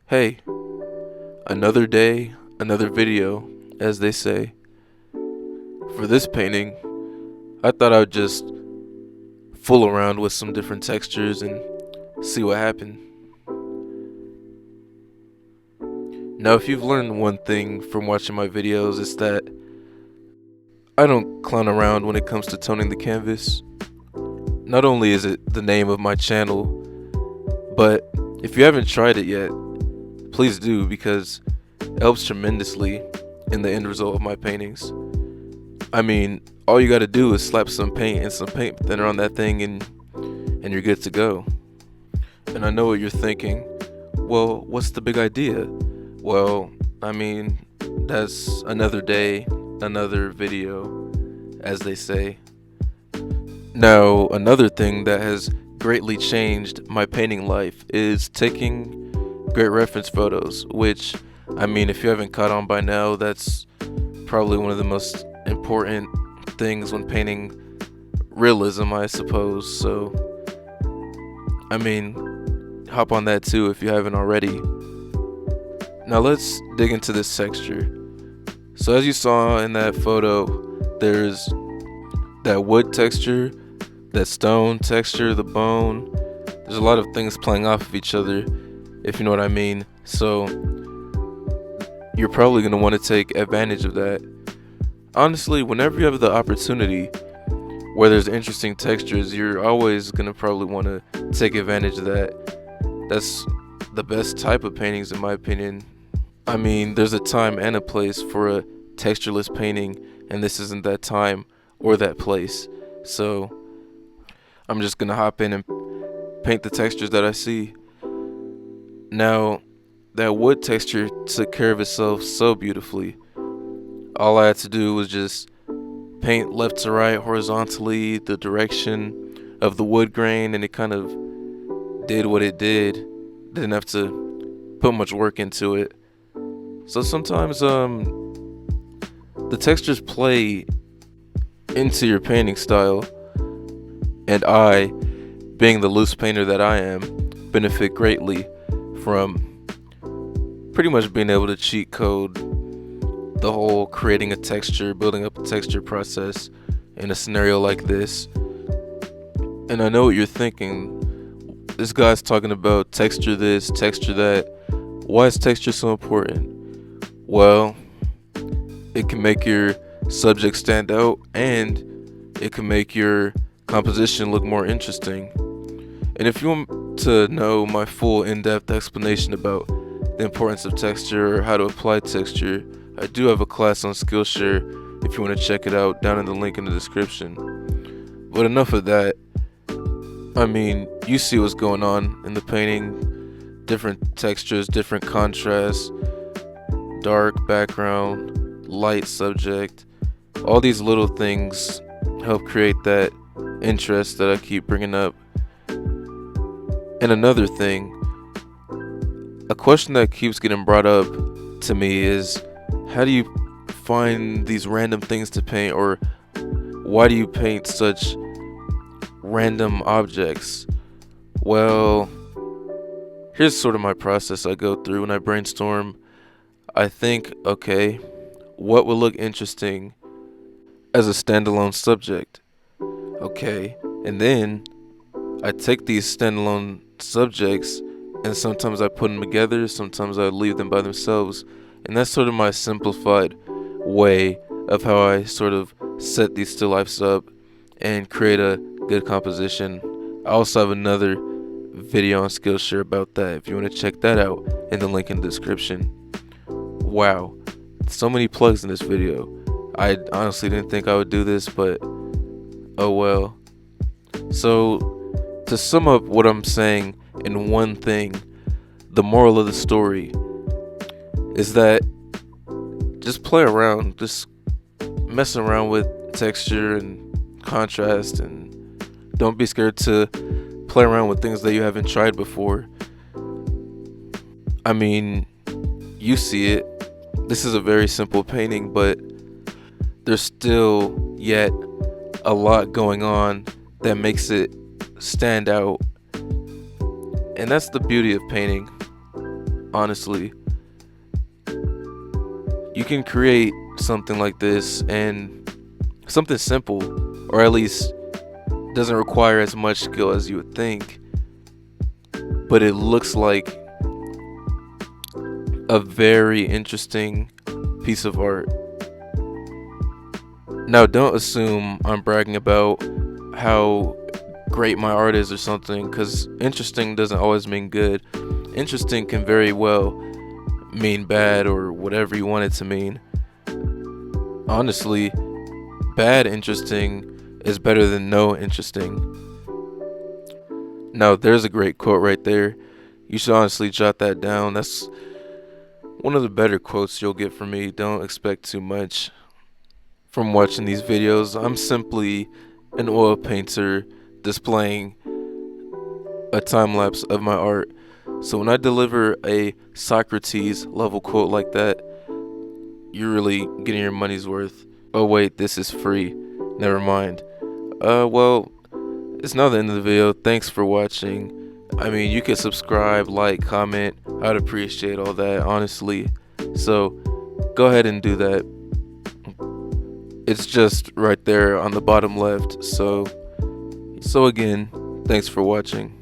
Hey, another day, another video, as they say. For this painting, I thought I would just fool around with some different textures and see what happened. Now, if you've learned one thing from watching my videos, it's that I don't clown around when it comes to toning the canvas. Not only is it the name of my channel, but if you haven't tried it yet, please do, because it helps tremendously in the end result of my paintings. I mean, all you gotta do is slap some paint and some paint thinner on that thing and you're good to go. And I know what you're thinking. Well, what's the big idea? Well, I mean, that's another day, another video, as they say. Now, another thing that has greatly changed my painting life is taking great reference photos, which, I mean, if you haven't caught on by now, that's probably one of the most important things when painting realism, I suppose. So, I mean, hop on that too if you haven't already. Now let's dig into this texture. So as you saw in that photo, there's that wood texture, that stone texture, the bone. There's a lot of things playing off of each other, if you know what I mean. So you're probably going to want to take advantage of that. Honestly, whenever you have the opportunity where there's interesting textures, you're always going to probably want to take advantage of that. That's the best type of paintings, in my opinion. I mean, there's a time and a place for a textureless painting, and this isn't that time or that place. So I'm just going to hop in and paint the textures that I see. Now, that wood texture took care of itself so beautifully. All I had to do was just paint left to right horizontally the direction of the wood grain, and it kind of did what it did. Didn't have to put much work into it. So sometimes the textures play into your painting style, and I, being the loose painter that I am, benefit greatly from pretty much being able to cheat code the whole creating a texture, building up a texture process in a scenario like this. And I know what you're thinking. This guy's talking about texture this, texture that. Why is texture so important? Well, it can make your subject stand out, and it can make your composition look more interesting. And if you want to know my full in-depth explanation about the importance of texture or how to apply texture, I do have a class on Skillshare if you want to check it out, down in the link in the description. But enough of that. I mean, you see what's going on in the painting. Different textures, different contrasts, dark background, light subject. All these little things help create that interest that I keep bringing up. And another thing, a question that keeps getting brought up to me is, how do you find these random things to paint, or why do you paint such random objects? Well, here's sort of my process I go through when I brainstorm. I think, okay, what will look interesting as a standalone subject? Okay, and then I take these standalone subjects and sometimes I put them together, sometimes I leave them by themselves. And that's sort of my simplified way of how I sort of set these still lifes up and create a good composition. I also have another video on Skillshare about that if you want to check that out, in the link in the description. Wow, so many plugs in this video. I honestly didn't think I would do this, but oh well. So, to sum up what I'm saying in one thing, the moral of the story is that just play around, just mess around with texture and contrast, and don't be scared to play around with things that you haven't tried before. I mean, you see it. This is a very simple painting, but there's still yet a lot going on that makes it stand out. And that's the beauty of painting. honestly. You can create something like this, and something simple, or at least doesn't require as much skill as you would think, but it looks like a very interesting piece of art. Now, don't assume I'm bragging about how great my art is or something, because interesting doesn't always mean good. Interesting can very well mean bad or whatever you want it to mean. Honestly, bad interesting is better than no interesting. Now, there's a great quote right there. You should honestly jot that down. That's one of the better quotes you'll get from me. Don't expect too much from watching these videos. I'm simply an oil painter displaying a time lapse of my art. So when I deliver a Socrates level quote like that, you're really getting your money's worth. Oh wait, this is free. Never mind. Well, it's not the end of the video. Thanks for watching. I mean, you can subscribe, like, comment. I'd appreciate all that, honestly. So go ahead and do that. It's just right there on the bottom left. So again, thanks for watching.